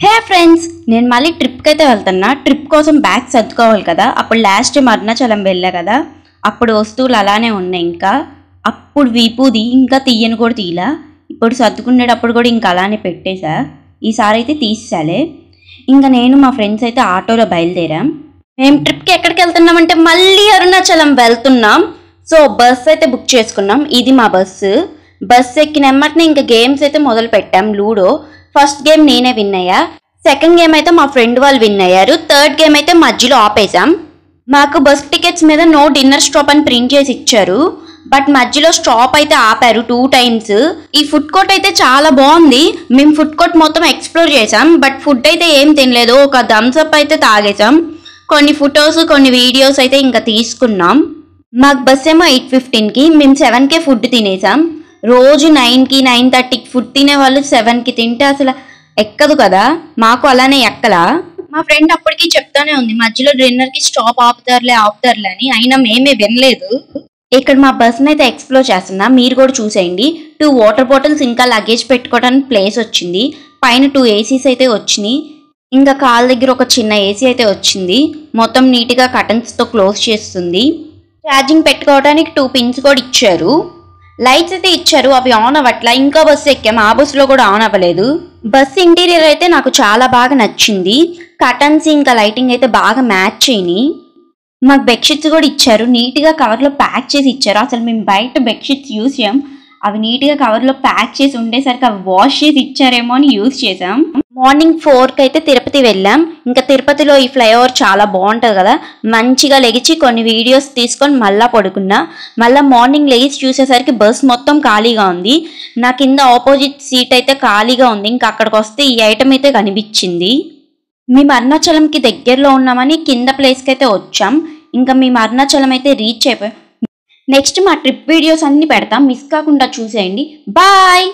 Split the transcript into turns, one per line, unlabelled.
హే friends, నేను మళ్ళీ ట్రిప్కి అయితే వెళ్తున్నా. ట్రిప్ కోసం బ్యాగ్ సర్దుకోవాలి కదా. అప్పుడు లాస్ట్ టైం అరుణాచలం వెళ్ళా కదా, అప్పుడు వస్తువులు అలానే ఉన్నాయి. ఇంకా అప్పుడు వీపుది ఇంకా తీయను కూడా తీయలా. ఇప్పుడు సర్దుకునేటప్పుడు కూడా ఇంకా అలానే పెట్టేశా. ఈసారి అయితే తీసేసాలే. ఇంకా నేను మా ఫ్రెండ్స్ అయితే ఆటోలో బయలుదేరాం. మేము ట్రిప్కి ఎక్కడికి వెళ్తున్నామంటే మళ్ళీ అరుణాచలం వెళ్తున్నాం. సో బస్ అయితే బుక్ చేసుకున్నాం. ఇది మా బస్సు ఎక్కిన వెంటనే ఇంకా గేమ్స్ అయితే మొదలు పెట్టాం. లూడో ఫస్ట్ గేమ్ నేనే విన్ అయ్యా. సెకండ్ గేమ్ అయితే మా ఫ్రెండ్ వాళ్ళు విన్ అయ్యారు. థర్డ్ గేమ్ అయితే మధ్యలో ఆపేసాం. మాకు బస్ టికెట్స్ మీద నో డిన్నర్ స్టాప్ అని ప్రింట్ చేసి ఇచ్చారు. బట్ మధ్యలో స్టాప్ అయితే ఆపారు 2 times. ఈ ఫుడ్ కోర్ట్ అయితే చాలా బాగుంది. మేము ఫుడ్ కోర్ట్ మొత్తం ఎక్స్ప్లోర్ చేసాం. బట్ ఫుడ్ అయితే ఏం తినలేదు. ఒక థమ్స్ అప్ అయితే తాగేసాం. కొన్ని ఫొటోస్ కొన్ని వీడియోస్ అయితే ఇంకా తీసుకున్నాం. మాకు బస్ ఏమో 8:15కి, మేము 7కే ఫుడ్ తినేసాం. రోజు 9కి 9:30కి ఫుడ్ తినే వాళ్ళు 7కి తింటే అసలు ఎక్కదు కదా. మాకు అలానే ఎక్కలా. మా ఫ్రెండ్ అప్పటికి చెప్తానే ఉంది మధ్యలో డిన్నర్కి స్టాప్ ఆపుతారులే అని. అయినా మేమే వినలేదు. ఇక్కడ మా బస్ని అయితే ఎక్స్ప్లోర్ చేస్తున్నా, మీరు కూడా చూసేయండి. 2 వాటర్ బాటిల్స్ ఇంకా లగేజ్ పెట్టుకోవడానికి ప్లేస్ వచ్చింది. పైన 2 ACs అయితే వచ్చినాయి. ఇంకా కాళ్ళ దగ్గర ఒక చిన్న AC అయితే వచ్చింది. మొత్తం నీట్గా కర్టన్స్తో క్లోజ్ చేస్తుంది. ఛార్జింగ్ పెట్టుకోవడానికి 2 pins కూడా ఇచ్చారు. లైట్స్ అయితే ఇచ్చారు, అవి ఆన్ అవ్వట్లా. ఇంకా బస్సు ఎక్కాము, ఆ బస్సులో కూడా ఆన్ అవ్వలేదు. బస్సు ఇంటీరియర్ అయితే నాకు చాలా బాగా నచ్చింది. కర్టన్స్ ఇంకా లైటింగ్ అయితే బాగా మ్యాచ్ అయినాయి. మాకు బెడ్షీట్స్ కూడా ఇచ్చారు, నీట్గా కవర్లో ప్యాక్ చేసి ఇచ్చారు. అసలు మేము బయట బెడ్షీట్స్ యూజ్ చేయం, అవి నీట్గా కవర్లో ప్యాక్ చేసి ఉండేసరికి అవి వాష్ చేసి ఇచ్చారేమో అని యూజ్ చేసాం. మార్నింగ్ 4కి అయితే తిరుపతి వెళ్ళాం. ఇంకా తిరుపతిలో ఈ ఫ్లైఓవర్ చాలా బాగుంటుంది కదా. మంచిగా లెగిచి కొన్ని వీడియోస్ తీసుకొని మళ్ళీ పడుకున్నా. మళ్ళీ మార్నింగ్ లెగిచి చూసేసరికి బస్ మొత్తం ఖాళీగా ఉంది. నా కింద ఆపోజిట్ సీట్ అయితే ఖాళీగా ఉంది. ఇంకా అక్కడికి వస్తే ఈ ఐటమ్ అయితే కనిపించింది. మేము అరుణాచలంకి దగ్గరలో ఉన్నామని కింద ప్లేస్కి అయితే వచ్చాం. ఇంకా మేము అరుణాచలం అయితే రీచ్ అయిపోయాం. నెక్స్ట్ మా ట్రిప్ వీడియోస్ అన్ని పెడతాం, మిస్ కాకుండా చూసేయండి. బాయ్.